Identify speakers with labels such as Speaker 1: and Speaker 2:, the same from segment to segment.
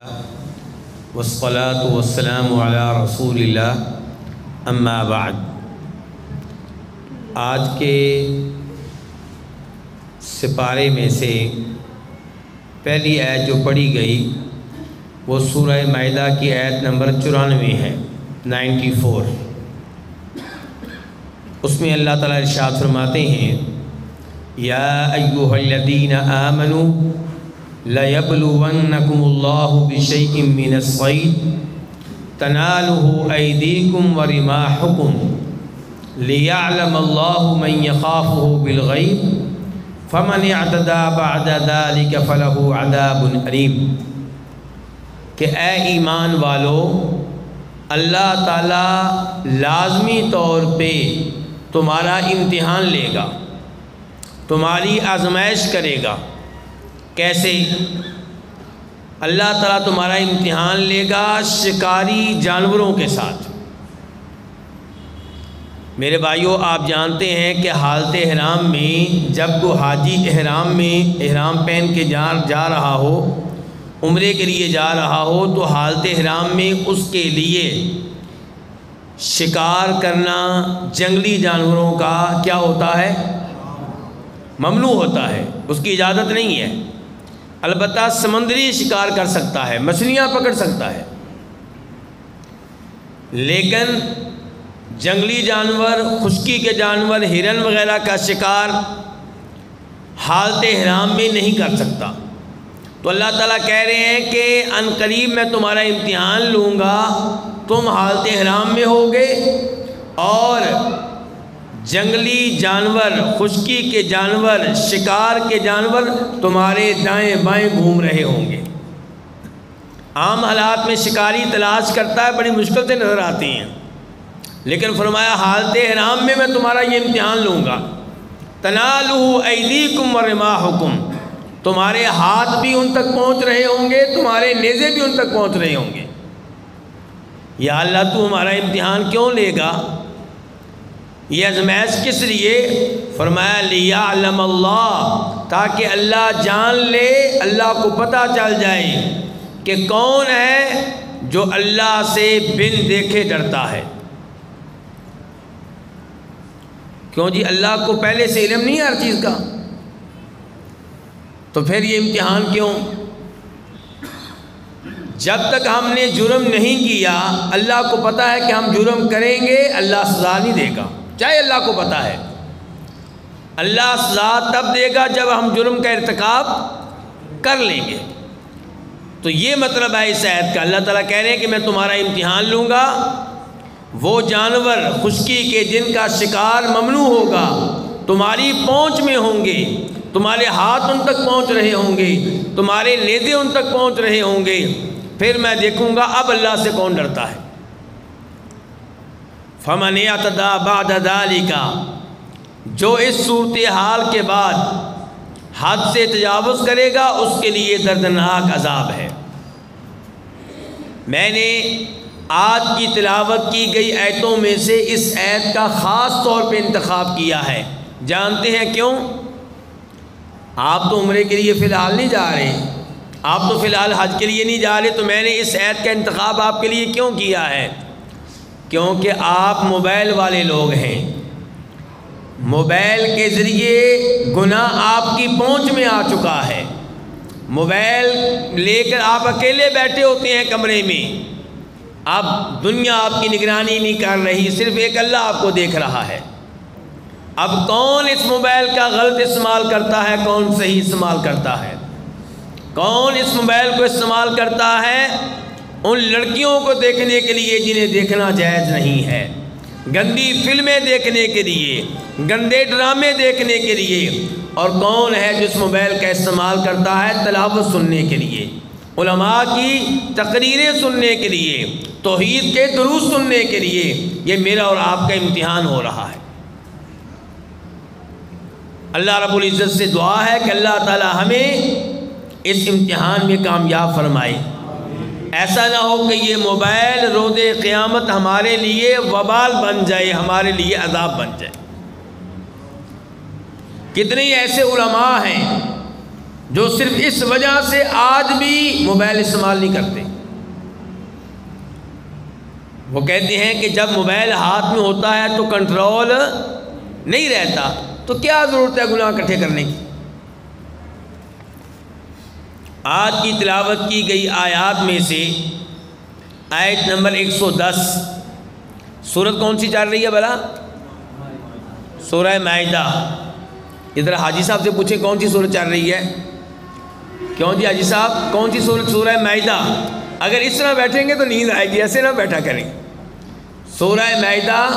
Speaker 1: والصلاة والسلام علی رسول اللہ اما بعد۔ آج کے سپارے میں سے پہلی آیت جو پڑھی گئی وہ سورہ مائدہ کی آیت نمبر 94 ہے، 94۔ اس میں اللہ تعالیٰ ارشاد فرماتے ہیں یا ایھا الذین آمنوا لَيَبْلُوَنَّكُمُ اللَّهُ بِشَيْءٍ مِّنَ الصَّيْدِ تَنَالُهُ أَيْدِيكُمْ وَرِمَاحُكُمْ لِيَعْلَمَ اللَّهُ مَن يَخَافُهُ بِالْغَيْبِ فَمَنِ اعْتَدَىٰ بَعْدَ ذَلِكَ فَلَهُ عَذَابٌ أَلِيمٌ کہ اے ایمان والو، اللہ تعالیٰ لازمی طور پہ تمہارا امتحان لے گا، تمہاری آزمائش کرے گا۔ کیسے؟ اللہ تعالیٰ تمہارا امتحان لے گا شکاری جانوروں کے ساتھ۔ میرے بھائیوں، آپ جانتے ہیں کہ حالت احرام میں جب کوئی حاجی احرام پہن کے جا رہا ہو، عمرے کے لیے جا رہا ہو، تو حالت احرام میں اس کے لیے شکار کرنا جنگلی جانوروں کا کیا ہوتا ہے؟ ممنوع ہوتا ہے، اس کی اجازت نہیں ہے۔ البتہ سمندری شکار کر سکتا ہے، مچھلیاں پکڑ سکتا ہے، لیکن جنگلی جانور، خشکی کے جانور، ہرن وغیرہ کا شکار حالت احرام میں نہیں کر سکتا۔ تو اللہ تعالیٰ کہہ رہے ہیں کہ ان قریب میں تمہارا امتحان لوں گا، تم حالت احرام میں ہوگے اور جنگلی جانور، خشکی کے جانور، شکار کے جانور تمہارے دائیں بائیں گھوم رہے ہوں گے۔ عام حالات میں شکاری تلاش کرتا ہے، بڑی مشکل سے نظر آتی ہیں، لیکن فرمایا حالت احرام میں تمہارا یہ امتحان لوں گا۔ تنالُهُ أَيْدِيكُمْ وَرِمَاحُكُمْ تمہارے ہاتھ بھی ان تک پہنچ رہے ہوں گے، تمہارے نیزے بھی ان تک پہنچ رہے ہوں گے۔ یا اللہ تو ہمارا امتحان کیوں لے گا؟ یہ آزمائش کس لیے؟ فرمایا لیعلم اللہ، تاکہ اللہ جان لے، اللہ کو پتہ چل جائے کہ کون ہے جو اللہ سے بن دیکھے ڈرتا ہے۔ کیوں جی؟ اللہ کو پہلے سے علم نہیں ہے ہر چیز کا، تو پھر یہ امتحان کیوں؟ جب تک ہم نے جرم نہیں کیا، اللہ کو پتہ ہے کہ ہم جرم کریں گے، اللہ سزا نہیں دے گا، چاہے اللہ کو پتہ ہے۔ اللہ سزا تب دے گا جب ہم جرم کا ارتکاب کر لیں گے۔ تو یہ مطلب ہے اس آیت کا۔ اللہ تعالیٰ کہہ رہے ہیں کہ میں تمہارا امتحان لوں گا، وہ جانور خشکی کے جن کا شکار ممنوع ہوگا تمہاری پہنچ میں ہوں گے، تمہارے ہاتھ ان تک پہنچ رہے ہوں گے، تمہارے نیزے ان تک پہنچ رہے ہوں گے، پھر میں دیکھوں گا اب اللہ سے کون ڈرتا ہے۔ فَمَنِ اعْتَدَىٰ بَعْدَ ذَلِكَ جو اس صورتحال کے بعد حد سے تجاوز کرے گا، اس کے لیے دردناک عذاب ہے۔ میں نے آج کی تلاوت کی گئی آیتوں میں سے اس آیت کا خاص طور پہ انتخاب کیا ہے۔ جانتے ہیں کیوں؟ آپ تو عمرے کے لیے فی الحال نہیں جا رہے، آپ تو فی الحال حج کے لیے نہیں جا رہے، تو میں نے اس آیت کا انتخاب آپ کے لیے کیوں کیا ہے؟ کیونکہ آپ موبائل والے لوگ ہیں، موبائل کے ذریعے گناہ آپ کی پہنچ میں آ چکا ہے۔ موبائل لے کر آپ اکیلے بیٹھے ہوتے ہیں کمرے میں، اب دنیا آپ کی نگرانی نہیں کر رہی، صرف ایک اللہ آپ کو دیکھ رہا ہے۔ اب کون اس موبائل کا غلط استعمال کرتا ہے، کون صحیح استعمال کرتا ہے؟ کون اس موبائل کو استعمال کرتا ہے؟ ان لڑکیوں کو دیکھنے کے لیے جنہیں دیکھنا جائز نہیں ہے، گندی فلمیں دیکھنے کے لیے، گندے ڈرامے دیکھنے کے لیے۔ اور کون ہے جو اس موبائل کا استعمال کرتا ہے تلاوت سننے کے لیے، علماء کی تقریریں سننے کے لیے، توحید کے دروس سننے کے لیے؟ یہ میرا اور آپ کا امتحان ہو رہا ہے۔ اللہ رب العزت سے دعا ہے کہ اللہ تعالی ہمیں اس امتحان میں کامیاب فرمائے۔ ایسا نہ ہو کہ یہ موبائل روز قیامت ہمارے لیے وبال بن جائے، ہمارے لیے عذاب بن جائے۔ کتنے ایسے علماء ہیں جو صرف اس وجہ سے آج بھی موبائل استعمال نہیں کرتے۔ وہ کہتے ہیں کہ جب موبائل ہاتھ میں ہوتا ہے تو کنٹرول نہیں رہتا، تو کیا ضرورت ہے گناہ اکٹھے کرنے کی۔ آج کی تلاوت کی گئی آیات میں سے آیت نمبر 110، سورت کون سی چل رہی ہے بھلا؟ سورہ مائدہ۔ ادھر حاجی صاحب سے پوچھیں کون سی سورت چل رہی ہے؟ کیوں جی حاجی صاحب کون سی سورت؟ سورہ مائدہ۔ اگر اس طرح بیٹھیں گے تو نیند آئے گی، ایسے نہ بیٹھا کریں۔ سورہ مائدہ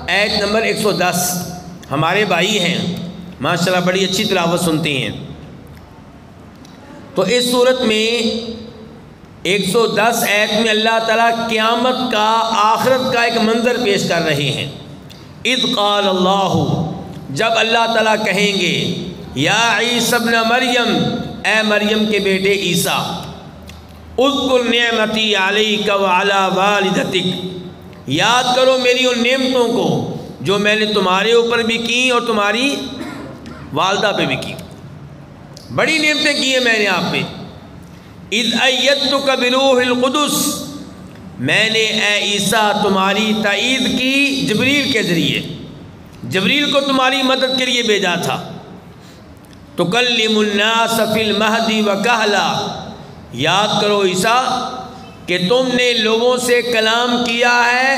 Speaker 1: آیت نمبر 110۔ ہمارے بھائی ہیں ماشاءاللہ، بڑی اچھی تلاوت سنتے ہیں۔ تو اس صورت میں 110 آیت میں اللہ تعالیٰ قیامت کا، آخرت کا ایک منظر پیش کر رہے ہیں۔ اذ قال اللہ، جب اللہ تعالیٰ کہیں گے یا عیسی ابن مریم، اے مریم کے بیٹے عیسیٰ، اذکر نعمتی علیک وعلی والدتک، یاد کرو میری ان نعمتوں کو جو میں نے تمہارے اوپر بھی کی اور تمہاری والدہ پہ بھی کی۔ بڑی نعمتیں کی ہیں میں نے آپ پہ۔ اذ ایدتک بروح القدس، میں نے اے عیسیٰ تمہاری تائید کی جبریل کے ذریعے، جبریل کو تمہاری مدد کے لیے بھیجا تھا۔ تکلم الناس فی المہدی وکہلا، یاد کرو عیسیٰ کہ تم نے لوگوں سے کلام کیا ہے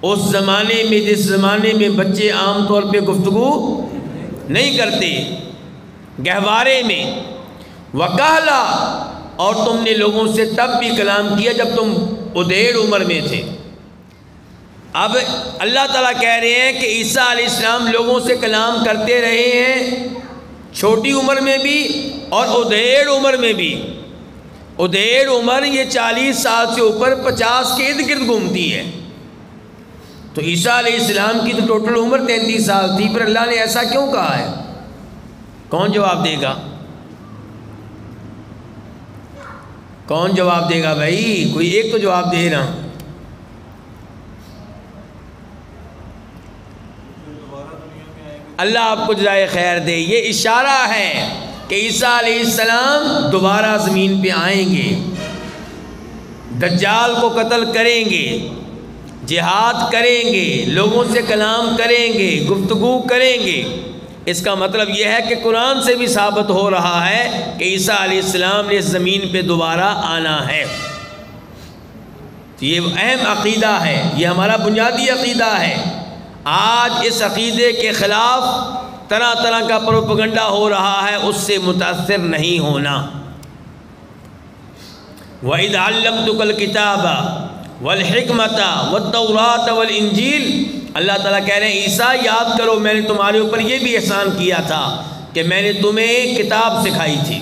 Speaker 1: اس زمانے میں جس زمانے میں بچے عام طور پہ گفتگو نہیں کرتے، گہوارے میں، وکہلا، اور تم نے لوگوں سے تب بھی کلام کیا جب تم ادھیڑ عمر میں تھے۔ اب اللہ تعالیٰ کہہ رہے ہیں کہ عیسیٰ علیہ السلام لوگوں سے کلام کرتے رہے ہیں، چھوٹی عمر میں بھی اور ادھیڑ عمر میں بھی۔ ادھیڑ عمر یہ 40 سال سے اوپر 50 کے ارد گرد گھومتی ہے، تو عیسیٰ علیہ السلام کی تو ٹوٹل عمر 33 سال تھی، پھر اللہ نے ایسا کیوں کہا ہے؟ کون جواب دے گا؟ کون جواب دے گا بھائی؟ کوئی ایک تو جواب دے نا۔ اللہ آپ کو جزائے خیر دے۔ یہ اشارہ ہے کہ عیسیٰ علیہ السلام دوبارہ زمین پہ آئیں گے، دجال کو قتل کریں گے، جہاد کریں گے، لوگوں سے کلام کریں گے، گفتگو کریں گے۔ اس کا مطلب یہ ہے کہ قرآن سے بھی ثابت ہو رہا ہے کہ عیسیٰ علیہ السلام نے اس زمین پہ دوبارہ آنا ہے۔ یہ اہم عقیدہ ہے، یہ ہمارا بنیادی عقیدہ ہے۔ آج اس عقیدے کے خلاف طرح طرح کا پروپیگنڈا ہو رہا ہے، اس سے متاثر نہیں ہونا۔ وَإِذْ عَلَّمْتُكَ الْكِتَابَ وَالْحِكْمَةَ وَالتَّوْرَاةَ وَالْإِنْجِيلَ، اللہ تعالیٰ کہہ رہے ہیں عیسیٰ یاد کرو میں نے تمہارے اوپر یہ بھی احسان کیا تھا کہ میں نے تمہیں کتاب سکھائی تھی،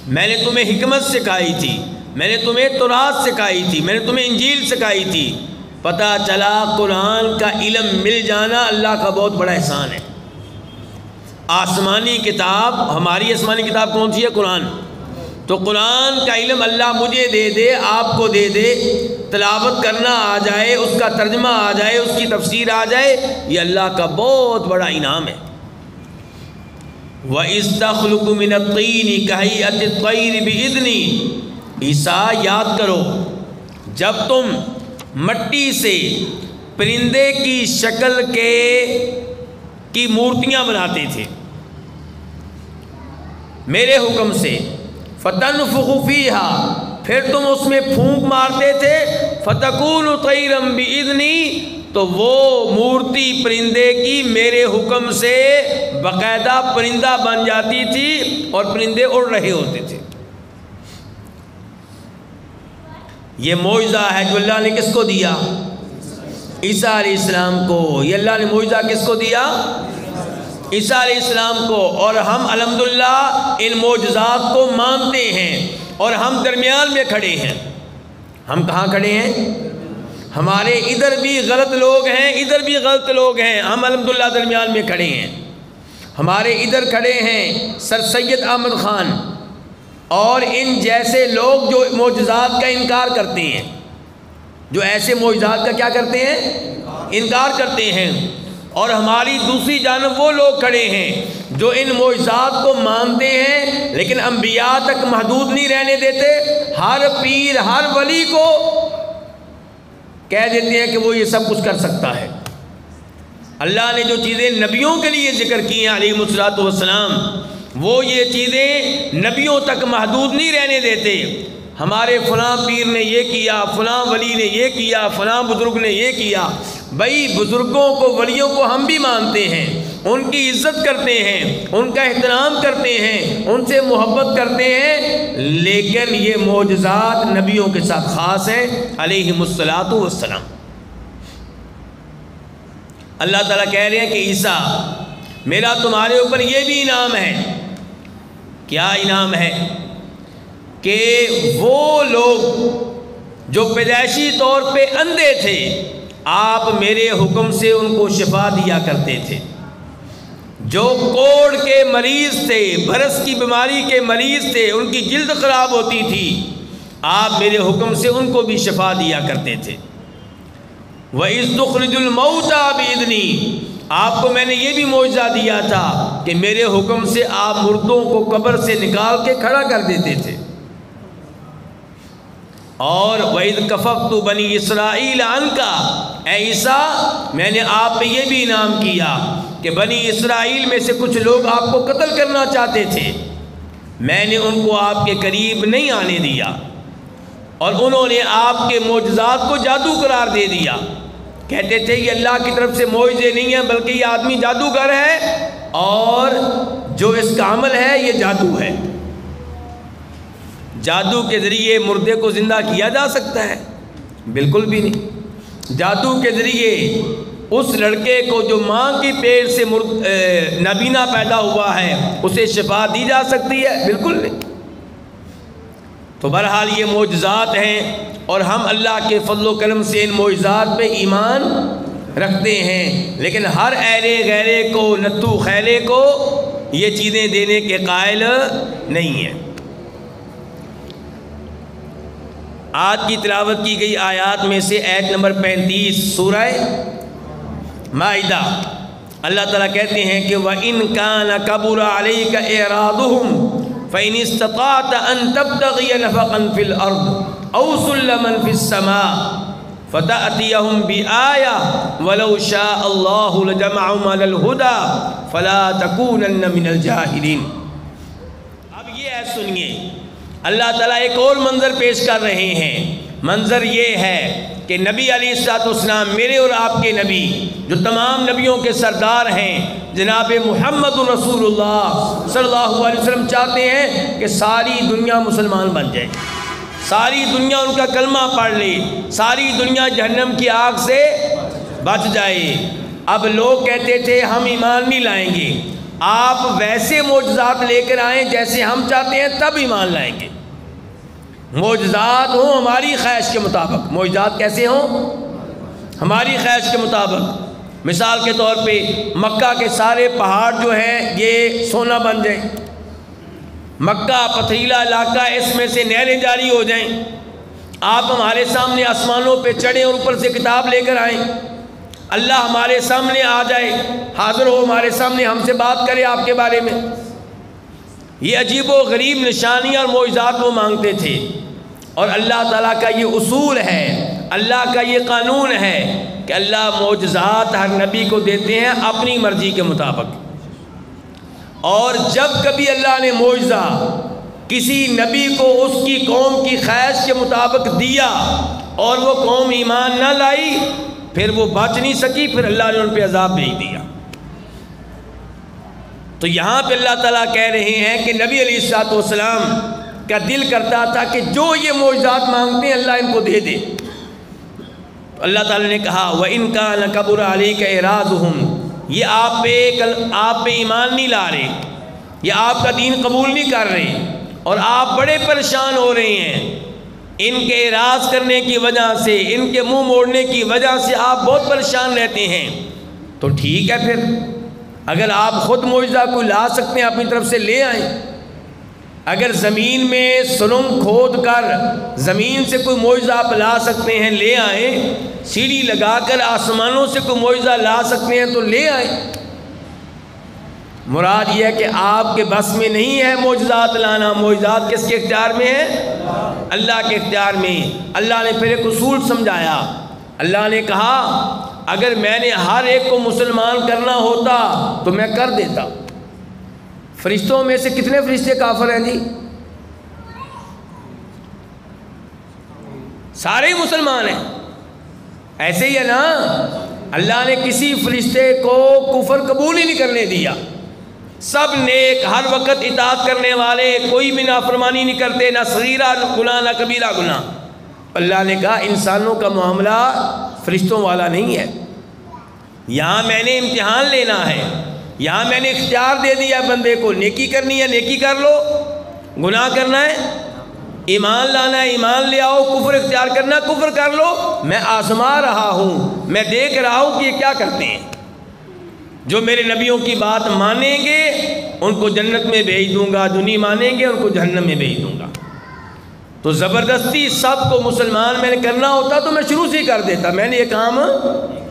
Speaker 1: میں نے تمہیں حکمت سکھائی تھی، میں نے تمہیں تورات سکھائی تھی، میں نے تمہیں انجیل سکھائی تھی۔ پتہ چلا قرآن کا علم مل جانا اللہ کا بہت بڑا احسان ہے۔ آسمانی کتاب، ہماری آسمانی کتاب کون سی ہے؟ قرآن۔ تو قرآن کا علم اللہ مجھے دے دے، آپ کو دے دے، تلاوت کرنا آ جائے، اس کا ترجمہ آ جائے، اس کی تفسیر آ جائے، یہ اللہ کا بہت بڑا انعام ہے۔ وَإِذْ تَخْلُقُ مِنَ الطِّينِ كَهَيْئَةِ الطَّيْرِ بِإِذْنِي، عیسیٰ یاد کرو جب تم مٹی سے پرندے کی شکل کی مورتیاں بناتے تھے میرے حکم سے، فَتَنْفُخُ فِيهَا، پھر تم اس میں پھونک مارتے تھے، فَتَكُونُ طَيْرًا بِإِذْنِي، تو وہ مورتی پرندے کی میرے حکم سے باقاعدہ پرندہ بن جاتی تھی اور پرندے اڑ رہے ہوتے تھے۔ یہ معجزہ ہے جو اللہ نے کس کو دیا؟ عیسیٰ علیہ السلام کو۔ یہ اللہ نے معجزہ کس کو دیا؟ عیسیٰ علیہ السلام کو۔ اور ہم الحمدللہ ان معجزات کو مانتے ہیں اور ہم درمیان میں کھڑے ہیں۔ ہم کہاں کھڑے ہیں؟ ہمارے ادھر بھی غلط لوگ ہیں، ادھر بھی غلط لوگ ہیں، ہم الحمدللہ درمیان میں کھڑے ہیں۔ ہمارے ادھر کھڑے ہیں سر سید احمد خان اور ان جیسے لوگ جو معجزات کا انکار کرتے ہیں، جو ایسے معجزات کا کیا کرتے ہیں؟ انکار کرتے ہیں۔ اور ہماری دوسری جانب وہ لوگ کھڑے ہیں جو ان معجزات کو مانتے ہیں لیکن انبیاء تک محدود نہیں رہنے دیتے، ہر پیر ہر ولی کو کہہ دیتے ہیں کہ وہ یہ سب کچھ کر سکتا ہے۔ اللہ نے جو چیزیں نبیوں کے لیے ذکر کی ہیں علیہ الصلوۃ والسلام، وہ یہ چیزیں نبیوں تک محدود نہیں رہنے دیتے۔ ہمارے فلاں پیر نے یہ کیا، فلاں ولی نے یہ کیا، فلاں بزرگ نے یہ کیا۔ بھائی بزرگوں کو، ولیوں کو ہم بھی مانتے ہیں، ان کی عزت کرتے ہیں، ان کا احترام کرتے ہیں، ان سے محبت کرتے ہیں، لیکن یہ معجزات نبیوں کے ساتھ خاص ہیں علیہم الصلوۃ والسلام۔ اللہ تعالیٰ کہہ رہے ہیں کہ عیسیٰ میرا تمہارے اوپر یہ بھی انعام ہے۔ کیا انعام ہے؟ کہ وہ لوگ جو پیدائشی طور پہ اندھے تھے، آپ میرے حکم سے ان کو شفا دیا کرتے تھے۔ جو کوڑ کے مریض تھے، برس کی بیماری کے مریض تھے، ان کی جلد خراب ہوتی تھی، آپ میرے حکم سے ان کو بھی شفا دیا کرتے تھے۔ وَإِذْ تُخْرِجُ الْمَوْتَى بِإِذْنِي، آپ کو میں نے یہ بھی معجزہ دیا تھا کہ میرے حکم سے آپ مردوں کو قبر سے نکال کے کھڑا کر دیتے تھے۔ اور وَإِذْ كَفَفْتُ بَنِي إِسْرَائِيلَ عَنْكَ، اے عیسیٰ میں نے آپ پہ یہ بھی انعام کیا کہ بنی اسرائیل میں سے کچھ لوگ آپ کو قتل کرنا چاہتے تھے، میں نے ان کو آپ کے قریب نہیں آنے دیا، اور انہوں نے آپ کے معجزات کو جادو قرار دے دیا۔ کہتے تھے یہ اللہ کی طرف سے معجزے نہیں ہیں بلکہ یہ آدمی جادوگر ہے، اور جو اس کا عمل ہے یہ جادو ہے۔ جادو کے ذریعے مردے کو زندہ کیا جا سکتا ہے؟ بالکل بھی نہیں۔ جادو کے ذریعے اس لڑکے کو جو ماں کی پیٹ سے نابینا پیدا ہوا ہے اسے شفا دی جا سکتی ہے؟ بالکل نہیں۔ تو بہرحال یہ معجزات ہیں، اور ہم اللہ کے فضل و کرم سے ان معجزات پہ ایمان رکھتے ہیں، لیکن ہر ایرے غیرے کو، نتو خیرے کو یہ چیزیں دینے کے قائل نہیں ہیں۔ آج کی تلاوت کی گئی آیات میں سے آیت نمبر 35 سورہ مائدہ، اللہ تعالیٰ کہتے ہیں کہ وَإِن كَانَ كَبُرَ عَلَيْكَ إِعْرَاضُهُمْ فَإِنِ اسْتَطَعْتَ أَن تَبْتَغِيَ نَفَقًا فِي الْأَرْضِ أَوْ سُلَّمًا فِي السَّمَاءِ فَتَأْتِيَهُمْ بِآيَةٍ وَلَوْ شَاءَ اللَّهُ لَجَمَعَهُمْ عَلَى الْهُدَى فَلَا تَكُونَنَّ مِنَ الْجَاهِلِينَ۔ اب یہ ہے سنیے، اللہ تعالیٰ ایک اور منظر پیش کر رہے ہیں۔ منظر یہ ہے کہ نبی علیہ السلام، میرے اور آپ کے نبی جو تمام نبیوں کے سردار ہیں، جناب محمد رسول اللہ صلی اللہ علیہ وسلم چاہتے ہیں کہ ساری دنیا مسلمان بن جائے، ساری دنیا ان کا کلمہ پڑھ لے، ساری دنیا جہنم کی آگ سے بچ جائے۔ اب لوگ کہتے تھے ہم ایمان نہیں لائیں گے، آپ ویسے معجزات لے کر آئیں جیسے ہم چاہتے ہیں تب ایمان لائیں گے۔ معجزات ہوں ہماری خواہش کے مطابق۔ معجزات کیسے ہوں؟ ہماری خواہش کے مطابق۔ مثال کے طور پہ مکہ کے سارے پہاڑ جو ہیں یہ سونا بن جائیں، مکہ پتھریلا علاقہ، اس میں سے نہریں جاری ہو جائیں، آپ ہمارے سامنے آسمانوں پہ چڑھیں اور اوپر سے کتاب لے کر آئیں، اللہ ہمارے سامنے آ جائے، حاضر ہو ہمارے سامنے، ہم سے بات کرے آپ کے بارے میں۔ یہ عجیب و غریب نشانیاں اور معجزات وہ مانگتے تھے، اور اللہ تعالیٰ کا یہ اصول ہے، اللہ کا یہ قانون ہے کہ اللہ معجزات ہر نبی کو دیتے ہیں اپنی مرضی کے مطابق۔ اور جب کبھی اللہ نے معجزہ کسی نبی کو اس کی قوم کی خواہش کے مطابق دیا اور وہ قوم ایمان نہ لائی، پھر وہ بچ نہیں سکی، پھر اللہ نے ان پہ عذاب بھیج دیا۔ تو یہاں پہ اللہ تعالیٰ کہہ رہے ہیں کہ نبی علیہ السلام کا دل کرتا تھا کہ جو یہ معجزات مانگتے ہیں اللہ ان کو دے دے۔ تو اللہ تعالیٰ نے کہا وَإِن كَانَ كَبُرَ عَلَيْكَ إِعْرَاضُهُمْ، یہ آپ پہ ایمان نہیں لا رہے، یہ آپ کا دین قبول نہیں کر رہے، اور آپ بڑے پریشان ہو رہے ہیں، ان کے اعراض کرنے کی وجہ سے، ان کے منہ موڑنے کی وجہ سے آپ بہت پریشان رہتے ہیں۔ تو ٹھیک ہے، پھر اگر آپ خود معجزہ کو لا سکتے ہیں اپنی طرف سے لے آئیں۔ اگر زمین میں سرنگ کھود کر زمین سے کوئی معجزہ آپ لا سکتے ہیں لے آئیں، سیڑھی لگا کر آسمانوں سے کوئی معجزہ لا سکتے ہیں تو لے آئیں۔ مراد یہ ہے کہ آپ کے بس میں نہیں ہے معجزات لانا، معجزات کس کے اختیار میں ہے؟ اللہ کے اختیار میں۔ اللہ نے پھر ایک اصول سمجھایا، اللہ نے کہا اگر میں نے ہر ایک کو مسلمان کرنا ہوتا تو میں کر دیتا۔ فرشتوں میں سے کتنے فرشتے کافر ہیں جی؟ سارے ہی مسلمان ہیں، ایسے ہی ہے نا؟ اللہ نے کسی فرشتے کو کفر قبول ہی نہیں کرنے دیا، سب نیک، ہر وقت اطاعت کرنے والے، کوئی بھی نافرمانی نہیں کرتے، نہ صغیرہ گناہ نہ کبیرہ گناہ۔ اللہ نے کہا انسانوں کا معاملہ فرشتوں والا نہیں ہے، یہاں میں نے امتحان لینا ہے، یہاں میں نے اختیار دے دیا بندے کو، نیکی کرنی ہے نیکی کر لو، گناہ کرنا ہے ایمان لانا ہے ایمان لے آؤ، کفر اختیار کرنا کفر کر لو۔ میں آزما رہا ہوں، میں دیکھ رہا ہوں کہ یہ کیا کرتے ہیں۔ جو میرے نبیوں کی بات مانیں گے ان کو جنت میں بھیج دوں گا، جو نہیں مانیں گے ان کو جہنم میں بھیج دوں گا۔ تو زبردستی سب کو مسلمان میں نے کرنا ہوتا تو میں شروع سے ہی کر دیتا، میں نے یہ کام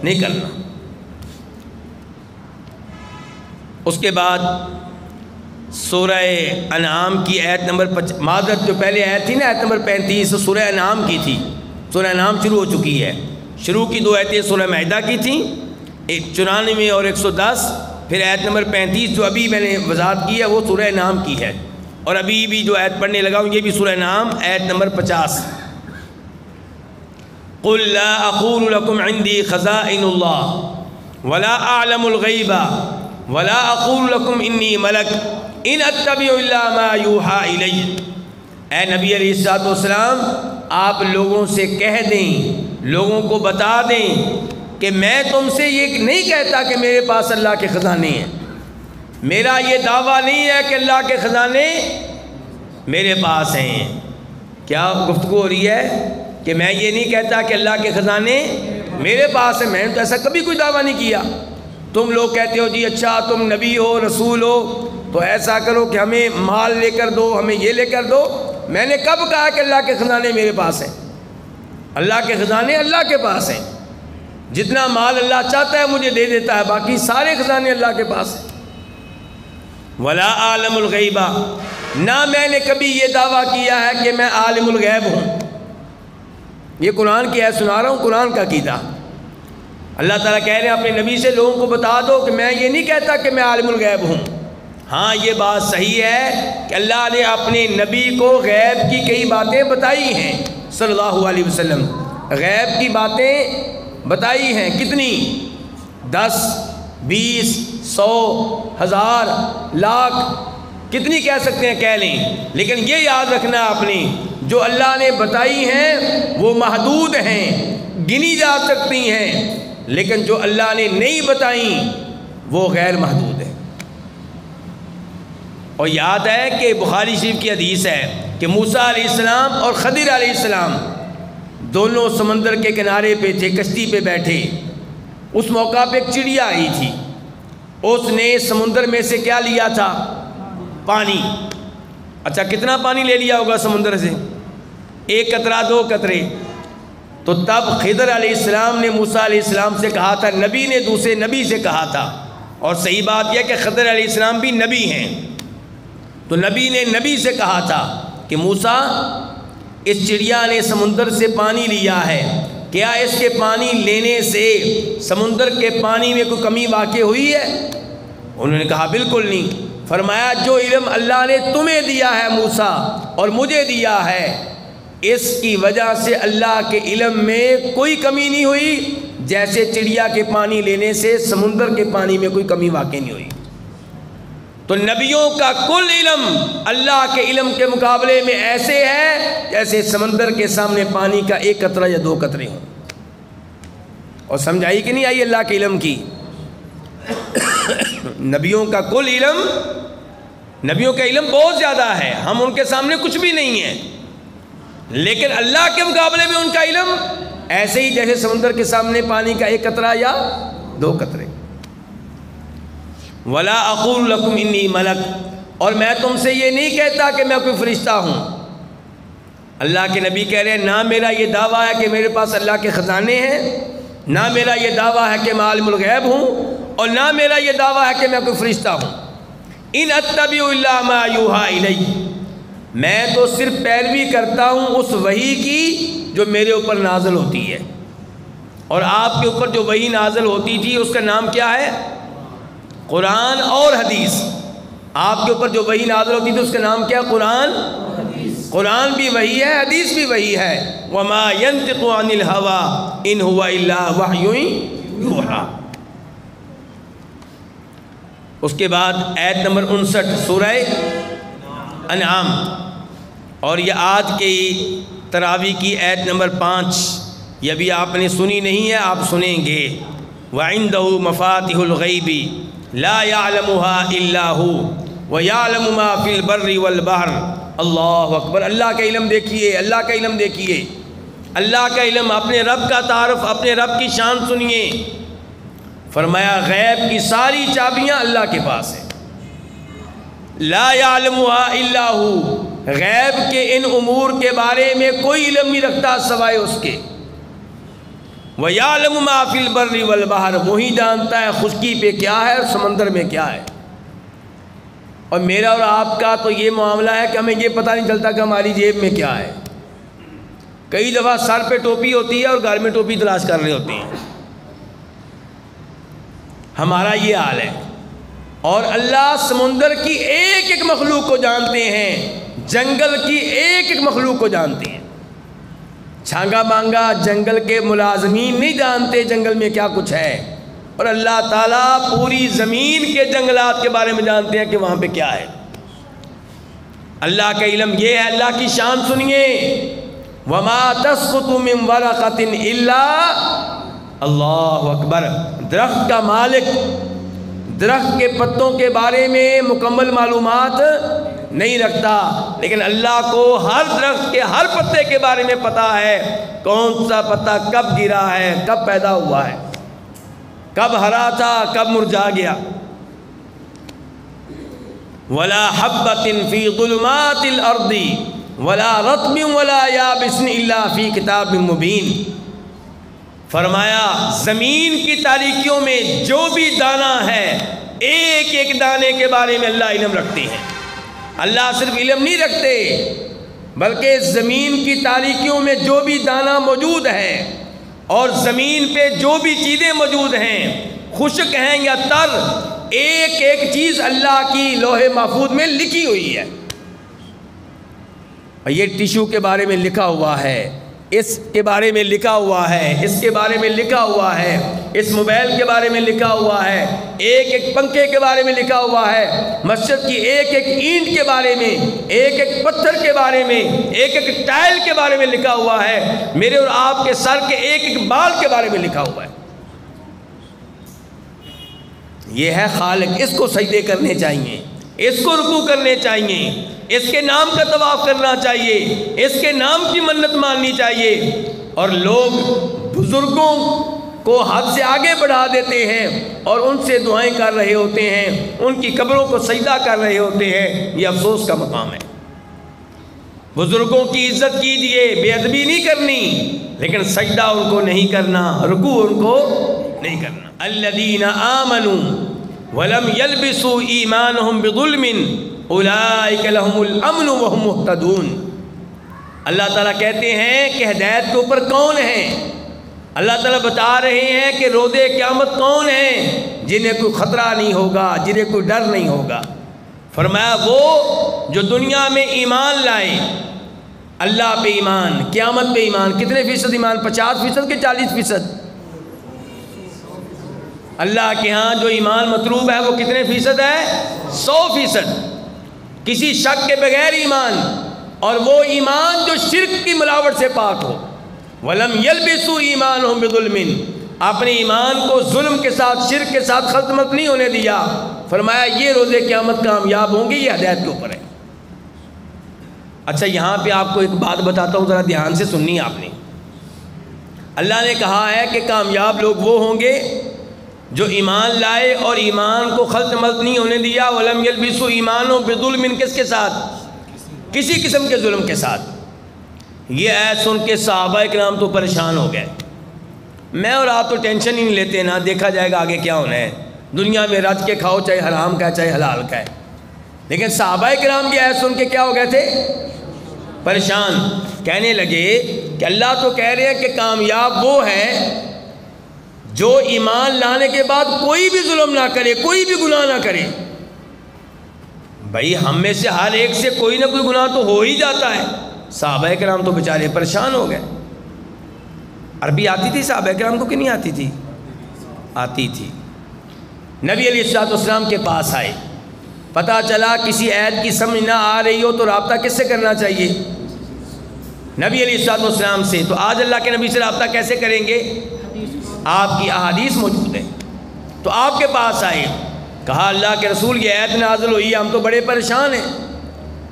Speaker 1: نہیں کرنا۔ اس کے بعد سورہ انعام کی آیت نمبر معذرت جو پہلے آیت تھی نا آیت نمبر 35 سورہ انعام کی تھی، سورہ انعام شروع ہو چکی ہے۔ شروع کی دو آیتیں سورہ مائدہ کی تھیں، 94 اور 110، پھر آیت نمبر 35 جو ابھی میں نے وضاحت کی ہے وہ سورہ انعام کی ہے، اور ابھی بھی جو آیت پڑھنے لگا ہوں یہ بھی سورہ انعام آیت نمبر 50۔ قُلْ لَا أَقُولُ لَكُمْ عِنْدِي خَزَائِنُ اللَّهِ وَلَا أَعْلَمُ الْغَيْبَ وَلَا أَقُولُ لَكُمْ إِنِّي مَلَكٌ إِنْ أَتَّبِعُ إِلَّا مَا يُوحَىٰ إِلَيَّ۔ اے نبی علیہ السلام آپ لوگوں سے کہہ دیں، لوگوں کو بتا دیں کہ میں تم سے یہ نہیں کہتا کہ میرے پاس اللہ کے خزانے ہیں، میرا یہ دعویٰ نہیں ہے کہ اللہ کے خزانے میرے پاس ہیں۔ کیا گفتگو ہو رہی ہے کہ میں یہ نہیں کہتا کہ اللہ کے خزانے میرے پاس ہیں، میں نے تو ایسا کبھی کوئی دعویٰ نہیں کیا۔ تم لوگ کہتے ہو جی اچھا تم نبی ہو رسول ہو تو ایسا کرو کہ ہمیں مال لے کر دو، ہمیں یہ لے کر دو۔ میں نے کب کہا کہ اللہ کے خزانے میرے پاس ہیں؟ اللہ کے خزانے اللہ کے پاس ہیں، جتنا مال اللہ چاہتا ہے مجھے دے دیتا ہے، باقی سارے خزانے اللہ کے پاس ہیں۔ وَلَا عَالِمُ الْغَيْبَ، نہ میں نے کبھی یہ دعویٰ کیا ہے کہ میں عالم الغیب ہوں۔ یہ قرآن کی ہے سنا رہا ہوں، قرآن کا عقیدہ۔ اللہ تعالیٰ کہہ رہے ہیں اپنے نبی سے لوگوں کو بتا دو کہ میں یہ نہیں کہتا کہ میں عالم الغیب ہوں۔ ہاں یہ بات صحیح ہے کہ اللہ نے اپنے نبی کو غیب کی کئی باتیں بتائی ہیں صلی اللہ علیہ وسلم، غیب کی باتیں بتائی ہیں، کتنی؟ 10 20 100 1000 لاکھ کتنی کہہ سکتے ہیں کہہ لیں، لیکن یہ یاد رکھنا آپ نے جو اللہ نے بتائی ہیں وہ محدود ہیں، گنی جا سکتی ہیں، لیکن جو اللہ نے نہیں بتائیں وہ غیر محدود ہے۔ اور یاد ہے کہ بخاری شریف کی حدیث ہے کہ موسیٰ علیہ السلام اور خضر علیہ السلام دونوں سمندر کے کنارے پہ تھے، کشتی پہ بیٹھے۔ اس موقع پہ ایک چڑیا آئی تھی، اس نے سمندر میں سے کیا لیا تھا؟ پانی۔ اچھا کتنا پانی لے لیا ہوگا سمندر سے؟ 1 قطرہ 2 قطرے۔ تو تب خضر علیہ السلام نے موسیٰ علیہ السلام سے کہا تھا، نبی نے دوسرے نبی سے کہا تھا، اور صحیح بات یہ کہ خضر علیہ السلام بھی نبی ہیں، تو نبی نے نبی سے کہا تھا کہ موسیٰ اس چڑیا نے سمندر سے پانی لیا ہے، کیا اس کے پانی لینے سے سمندر کے پانی میں کوئی کمی واقع ہوئی ہے؟ انہوں نے کہا بالکل نہیں۔ فرمایا جو علم اللہ نے تمہیں دیا ہے موسیٰ اور مجھے دیا ہے، اس کی وجہ سے اللہ کے علم میں کوئی کمی نہیں ہوئی، جیسے چڑیا کے پانی لینے سے سمندر کے پانی میں کوئی کمی واقع نہیں ہوئی۔ تو نبیوں کا کل علم اللہ کے علم کے مقابلے میں ایسے ہے جیسے سمندر کے سامنے پانی کا 1 قطرہ یا 2 قطرے ہوں۔ اور سمجھائی کہ نہیں آئی اللہ کے علم کی؟ نبیوں کا کل علم، نبیوں کا علم بہت زیادہ ہے، ہم ان کے سامنے کچھ بھی نہیں ہیں، لیکن اللہ کے مقابلے میں ان کا علم ایسے ہی جیسے سمندر کے سامنے پانی کا 1 قطرہ یا 2 قطرے۔ وَلَا أَقُولُ لَكُمْ إِنِّي مَلَكٌ، اور میں تم سے یہ نہیں کہتا کہ میں کوئی فرشتہ ہوں۔ اللہ کے نبی کہہ رہے ہیں نہ میرا یہ دعویٰ ہے کہ میرے پاس اللہ کے خزانے ہیں، نہ میرا یہ دعویٰ ہے کہ میں عالم الغیب ہوں، اور نہ میرا یہ دعویٰ ہے کہ میں کوئی فرشتہ ہوں۔ ان اتبع الا ما یوحی الی، میں تو صرف پیروی کرتا ہوں اس وحی کی جو میرے اوپر نازل ہوتی ہے۔ اور آپ کے اوپر جو وحی نازل ہوتی تھی اس کا نام کیا ہے؟ قرآن اور حدیث۔ آپ کے اوپر جو وحی نازل ہوتی تھی اس کا نام کیا؟ قرآن۔ قرآن بھی وحی ہے، حدیث بھی وحی ہے۔ وما ينطق عن الهوى ان هو الا وحی یوحی۔ اس کے بعد آیت نمبر 59 سورہ انعام، اور یہ آج کی تراویح کی آیت نمبر 5، یہ بھی آپ نے سنی نہیں ہے، آپ سنیں گے۔ وعنده مفاتح الغیب لا يعلمها الا هو ويعلم ما في البر والبحر۔ اللہ اکبر۔ اللہ کا علم دیکھیے، اللہ کا علم دیکھیے، اللہ کا علم، اپنے رب کا تعارف، اپنے رب کی شان سنیے۔ فرمایا غیب کی ساری چابیاں اللہ کے پاس ہیں۔ لا يعلمها الا هو، غیب کے ان امور کے بارے میں کوئی علم نہیں رکھتا سوائے اس کے۔ وَيَعْلَمُ مَا فِي الْبَرِّ وَالْبَحْرِ، وہی جانتا ہے خشکی پہ کیا ہے اور سمندر میں کیا ہے۔ اور میرا اور آپ کا تو یہ معاملہ ہے کہ ہمیں یہ پتہ نہیں چلتا کہ ہماری جیب میں کیا ہے۔ کئی دفعہ سر پہ ٹوپی ہوتی ہے اور گھر میں ٹوپی تلاش کر رہے ہوتے ہیں، ہمارا یہ حال ہے۔ اور اللہ سمندر کی ایک ایک مخلوق کو جانتے ہیں، جنگل کی ایک ایک مخلوق کو جانتے ہیں۔ چھانگا مانگا جنگل کے ملازمین نہیں جانتے جنگل میں کیا کچھ ہے، اور اللہ تعالیٰ پوری زمین کے جنگلات کے بارے میں جانتے ہیں کہ وہاں پہ کیا ہے۔ اللہ کا علم یہ ہے، اللہ کی شان سنیے۔ وما تسقط من ورقۃ الا، اللہ اکبر۔ درخت کا مالک درخت کے پتوں کے بارے میں مکمل معلومات نہیں رکھتا، لیکن اللہ کو ہر درخت کے ہر پتے کے بارے میں پتہ ہے، کون سا پتا کب گرا ہے، کب پیدا ہوا ہے، کب ہرا تھا، کب مرجھا گیا۔ ولا حبۃ فی ظلمات الارض ولا رطب ولا یابس الا فی کتاب مبین۔ فرمایا زمین کی تاریکیوں میں جو بھی دانہ ہے، ایک ایک دانے کے بارے میں اللہ علم رکھتے ہیں۔ اللہ صرف علم نہیں رکھتے، بلکہ زمین کی تاریکیوں میں جو بھی دانہ موجود ہے اور زمین پہ جو بھی چیزیں موجود ہیں، خشک ہیں یا تر، ایک ایک چیز اللہ کی لوح محفوظ میں لکھی ہوئی ہے۔ یہ ٹیشو کے بارے میں لکھا ہوا ہے، اس کے بارے میں لکھا ہوا ہے، اس کے بارے میں لکھا ہوا ہے، اس موبائل کے بارے میں لکھا ہوا ہے، ایک ایک پنکھے کے بارے میں لکھا ہوا ہے، مسجد کی ایک ایک اینٹ کے بارے میں، ایک ایک پتھر کے بارے میں، ایک ایک ٹائل کے بارے میں لکھا ہوا ہے، میرے اور آپ کے سر کے ایک ایک بال کے بارے میں لکھا ہوا ہے۔ یہ ہے خالق، اس کو سجدے کرنے چاہیے، اس کو رکوع کرنے چاہیے، اس کے نام کا طواف کرنا چاہیے، اس کے نام کی منت ماننی چاہیے۔ اور لوگ بزرگوں کو حد سے آگے بڑھا دیتے ہیں اور ان سے دعائیں کر رہے ہوتے ہیں، ان کی قبروں کو سجدہ کر رہے ہوتے ہیں۔ یہ افسوس کا مقام ہے۔ بزرگوں کی عزت کیجیے، بے ادبی نہیں کرنی، لیکن سجدہ ان کو نہیں کرنا، رکوع ان کو نہیں کرنا۔ الذین آمنوا ولم يلبسوا ایمانهم بظلم اولئک لهم الامن وهم مہتدون۔ اللہ تعالیٰ کہتے ہیں کہ ہدایت کے اوپر کون ہیں؟ اللہ تعالیٰ بتا رہے ہیں کہ روز قیامت کون ہیں جنہیں کوئی خطرہ نہیں ہوگا، جنہیں کوئی ڈر نہیں ہوگا۔ فرمایا وہ جو دنیا میں ایمان لائے، اللہ پہ ایمان، قیامت پہ ایمان۔ کتنے فیصد ایمان؟ 50% کہ 40%؟ اللہ کے ہاں جو ایمان مطلوب ہے وہ کتنے فیصد ہے؟ 100%، کسی شک کے بغیر ایمان، اور وہ ایمان جو شرک کی ملاوٹ سے پاک ہو۔ وَلَمْ يَلْبِسُوا إِيمَانَهُمْ بِظُلْمٍ، اپنے ایمان کو ظلم کے ساتھ، شرک کے ساتھ ختم نہیں ہونے دیا۔ فرمایا یہ روز قیامت کامیاب ہوں گے، یہ ہدایت کے اوپر ہے۔ اچھا یہاں پہ آپ کو ایک بات بتاتا ہوں، ذرا دھیان سے سننی آپ نے۔ اللہ نے کہا ہے کہ کامیاب لوگ وہ ہوں گے جو ایمان لائے اور ایمان کو خلط ملط نہیں ہونے دیا، ولم یلبسوا ایمانہم بظلم، کس کے ساتھ؟ کسی قسم کے ظلم کے ساتھ۔ یہ آیت سن کے صحابہ کرام تو پریشان ہو گئے۔ میں اور آپ تو ٹینشن ہی نہیں لیتے نا، دیکھا جائے گا آگے کیا ہونا ہے، دنیا میں رج کے کھاؤ، چاہے حرام کا ہے چاہے حلال کا ہے۔ لیکن صحابہ کرام کی آیت سن کے کیا ہو گئے تھے؟ پریشان۔ کہنے لگے کہ اللہ تو کہہ رہے ہیں کہ کامیاب وہ ہے جو ایمان لانے کے بعد کوئی بھی ظلم نہ کرے، کوئی بھی گناہ نہ کرے۔ بھائی ہم میں سے ہر ایک سے کوئی نہ کوئی گناہ تو ہو ہی جاتا ہے۔ صحابہ کرام تو بیچارے پریشان ہو گئے۔ عربی آتی تھی صحابہ کرام کو کہ نہیں آتی تھی؟ آتی تھی۔ نبی علیہ الصلوۃ والسلام کے پاس آئے، پتہ چلا کسی عید کی سمجھ نہ آ رہی ہو تو رابطہ کس سے کرنا چاہیے؟ نبی علیہ الصلوۃ والسلام سے۔ تو آج اللہ کے نبی سے رابطہ کیسے کریں گے؟ آپ کی احادیث موجود ہیں۔ تو آپ کے پاس آئے، کہا اللہ کے رسول یہ آیت نازل ہوئی، ہم تو بڑے پریشان ہیں۔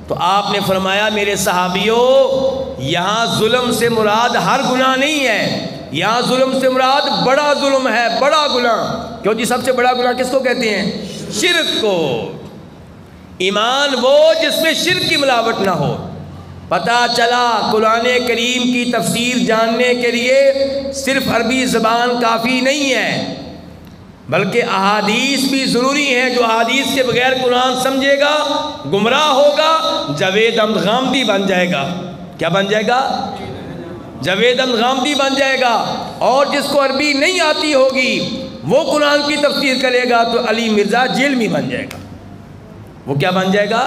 Speaker 1: تو آپ نے فرمایا میرے صحابیوں، یہاں ظلم سے مراد ہر گناہ نہیں ہے، یہاں ظلم سے مراد بڑا ظلم ہے، بڑا گناہ۔ کیوں جی؟ سب سے بڑا گناہ کس کو کہتے ہیں؟ شرک کو۔ ایمان وہ جس میں شرک کی ملاوٹ نہ ہو۔ پتہ چلا قرآن کریم کی تفسیر جاننے کے لیے صرف عربی زبان کافی نہیں ہے، بلکہ احادیث بھی ضروری ہیں۔ جو احادیث کے بغیر قرآن سمجھے گا گمراہ ہوگا، جاوید احمد غامدی بن جائے گا۔ کیا بن جائے گا؟ جاوید احمد غامدی بن جائے گا۔ اور جس کو عربی نہیں آتی ہوگی وہ قرآن کی تفسیر کرے گا تو علی مرزا جیلمی بن جائے گا۔ وہ کیا بن جائے گا؟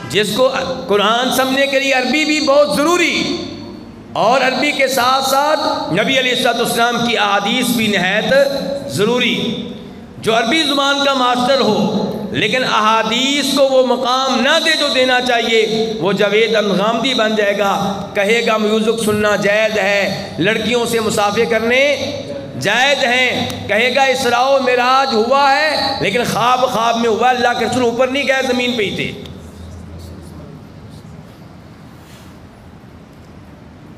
Speaker 1: جس کو قرآن سمجھنے کے لیے عربی بھی بہت ضروری، اور عربی کے ساتھ ساتھ نبی علیہ الصلوۃ والسلام کی احادیث بھی نہایت ضروری۔ جو عربی زبان کا ماسٹر ہو لیکن احادیث کو وہ مقام نہ دے جو دینا چاہیے، وہ جاوید احمد غامدی بن جائے گا۔ کہے گا میوزک سننا جائز ہے، لڑکیوں سے مسافے کرنے جائز ہیں، کہے گا اسراء و معراج ہوا ہے لیکن خواب میں ہوا، اللہ کے رسول اوپر نہیں گئے، زمین پہ ہی تھے۔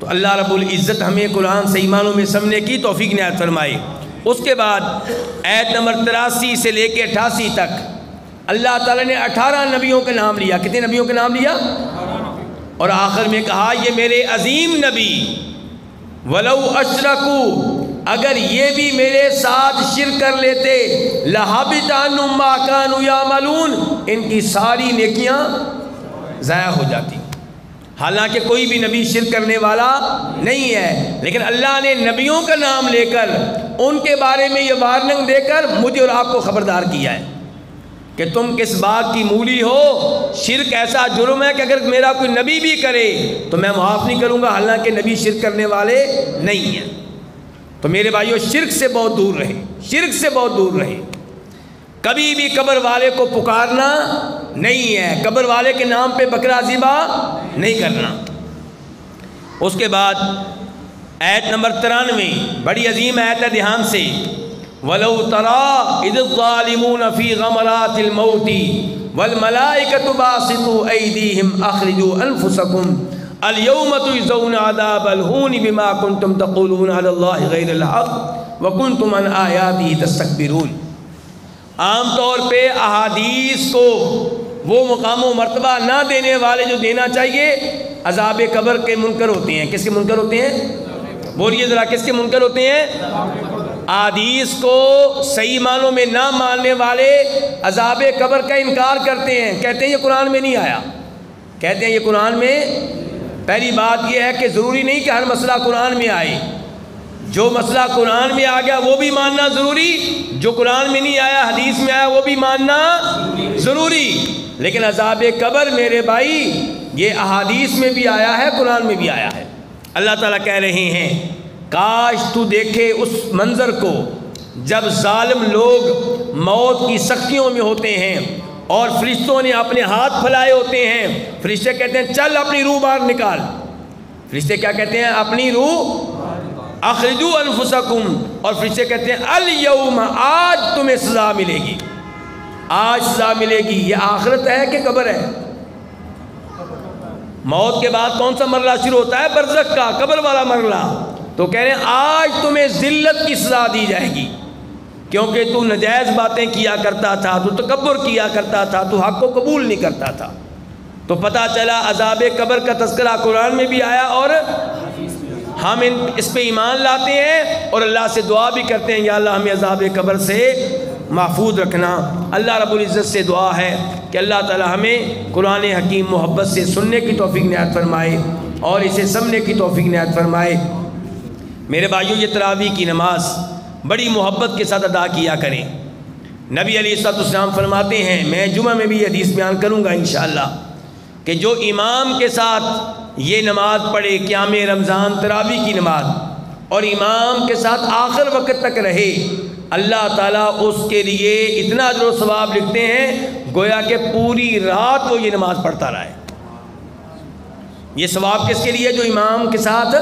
Speaker 1: تو اللہ رب العزت ہمیں قرآن صحیح معنوں میں سمجھنے کی توفیق عنایت فرمائے۔ اس کے بعد آیت نمبر 83 سے لے کے 88 تک اللہ تعالیٰ نے 18 نبیوں کے نام لیا۔ کتنے نبیوں کے نام لیا؟ اور آخر میں کہا یہ میرے عظیم نبی وَلَوْ أَشْرَكُوا، اگر یہ بھی میرے ساتھ شرک کر لیتے، لَحَبِطَ عَنْهُمْ مَا كَانُوا يَعْمَلُونَ، ان کی ساری نیکیاں ضائع ہو جاتی۔ حالانکہ کوئی بھی نبی شرک کرنے والا نہیں ہے، لیکن اللہ نے نبیوں کا نام لے کر ان کے بارے میں یہ وارننگ دے کر مجھے اور آپ کو خبردار کیا ہے کہ تم کس باغ کی مولی ہو۔ شرک ایسا جرم ہے کہ اگر میرا کوئی نبی بھی کرے تو میں معاف نہیں کروں گا، حالانکہ نبی شرک کرنے والے نہیں ہیں۔ تو میرے بھائیو شرک سے بہت دور رہے، شرک سے بہت دور رہے۔ کبھی بھی قبر والے کو پکارنا نہیں ہے، قبر والے کے نام پہ بکرا ذبح نہیں کرنا۔ اس کے بعد آیت نمبر 93 بڑی عظیم آیت ہے، دھیان سے۔ وَلَوْ تَرَىٰ إِذِ الظَّالِمُونَ فِي غَمَرَاتِ الْمَوْتِ وَالْمَلَائِكَةُ بَاسِطُو أَيْدِيهِمْ أَخْرِجُوا أَنفُسَكُمْ الْيَوْمَ تُجْزَوْنَ عَذَابَ الْهُونِ بِمَا كُنْتُمْ تَقُولُونَ عَلَى اللَّهِ غَيْرَ الْحَقِّ وَكُنْتُمْ عَنْ آيَاتِهِ تَسْتَكْبِرُونَ۔ عام طور پہ احادیث کو وہ مقام و مرتبہ نہ دینے والے جو دینا چاہیے، عذاب قبر کے منکر ہوتے ہیں۔ کس کے منکر ہوتے ہیں؟ بولیے ذرا، کس کے منکر ہوتے ہیں؟ احادیث کو صحیح معنوں میں نہ ماننے والے عذاب قبر کا انکار کرتے ہیں، کہتے ہیں یہ قرآن میں نہیں آیا، کہتے ہیں یہ قرآن میں۔ پہلی بات یہ ہے کہ ضروری نہیں کہ ہر مسئلہ قرآن میں آئے، جو مسئلہ قرآن میں آ گیا وہ بھی ماننا ضروری، جو قرآن میں نہیں آیا حدیث میں آیا وہ بھی ماننا ضروری۔ لیکن عذاب قبر میرے بھائی یہ احادیث میں بھی آیا ہے، قرآن میں بھی آیا ہے۔ اللہ تعالیٰ کہہ رہے ہیں کاش تو دیکھے اس منظر کو جب ظالم لوگ موت کی سختیوں میں ہوتے ہیں اور فرشتوں نے اپنے ہاتھ پھیلائے ہوتے ہیں، فرشتے کہتے ہیں چل اپنی روح باہر نکال۔ فرشتے کیا کہتے ہیں؟ اپنی روح اخرجوا انفسکم، اور فرشتے کہتے ہیں الیوم، آج تمہیں سزا ملے گی، آج سزا ملے گی۔ یہ آخرت ہے کہ قبر ہے؟ موت کے بعد کون سا مرحلہ شروع ہوتا ہے؟ برزخ کا، قبر والا مرحلہ۔ تو کہہ رہے ہیں آج تمہیں ذلت کی سزا دی جائے گی، کیونکہ تو نجائز باتیں کیا کرتا تھا، تو تکبر کیا کرتا تھا، تو حق کو قبول نہیں کرتا تھا۔ تو پتہ چلا عذاب قبر کا تذکرہ قرآن میں بھی آیا، اور ہم اس پہ ایمان لاتے ہیں اور اللہ سے دعا بھی کرتے ہیں، یا اللہ ہمیں عذاب قبر سے محفوظ رکھنا۔ اللہ رب العزت سے دعا ہے کہ اللہ تعالی ہمیں قرآن حکیم محبت سے سننے کی توفیق عنایت فرمائے اور اسے سمجھنے کی توفیق عنایت فرمائے۔ میرے بھائیوں، یہ تراویح کی نماز بڑی محبت کے ساتھ ادا کیا کریں۔ نبی علیہ الصلوۃ والسلام فرماتے ہیں، میں جمعہ میں بھی حدیث بیان کروں گا انشاءاللہ، کہ جو امام کے ساتھ یہ نماز پڑھے قیام رمضان تراویح کی نماز، اور امام کے ساتھ آخر وقت تک رہے، اللہ تعالیٰ اس کے لیے اتنا اجر و ثواب لکھتے ہیں گویا کہ پوری رات وہ یہ نماز پڑھتا رہے۔ یہ ثواب کس کے لیے؟ جو امام کے ساتھ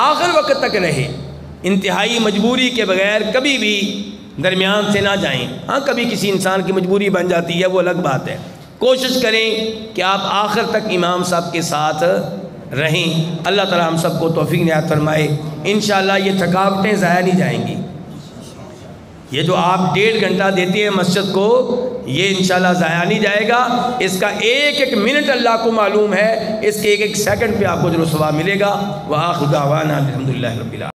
Speaker 1: آخر وقت تک رہے۔ انتہائی مجبوری کے بغیر کبھی بھی درمیان سے نہ جائیں۔ ہاں کبھی کسی انسان کی مجبوری بن جاتی ہے، وہ الگ بات ہے۔ کوشش کریں کہ آپ آخر تک امام صاحب کے ساتھ رہیں۔ اللہ تعالی ہم سب کو توفیق عنایت فرمائے۔ انشاءاللہ یہ تھکاوٹیں ضائع نہیں جائیں گی۔ یہ جو آپ 1.5 گھنٹہ دیتے ہیں مسجد کو، یہ انشاءاللہ ضائع نہیں جائے گا۔ اس کا ایک ایک منٹ اللہ کو معلوم ہے، اس کے ایک ایک سیکنڈ پہ آپ کو اجر و ثواب ملے گا۔ وآخر دعوانا الحمدللہ رب العالمین۔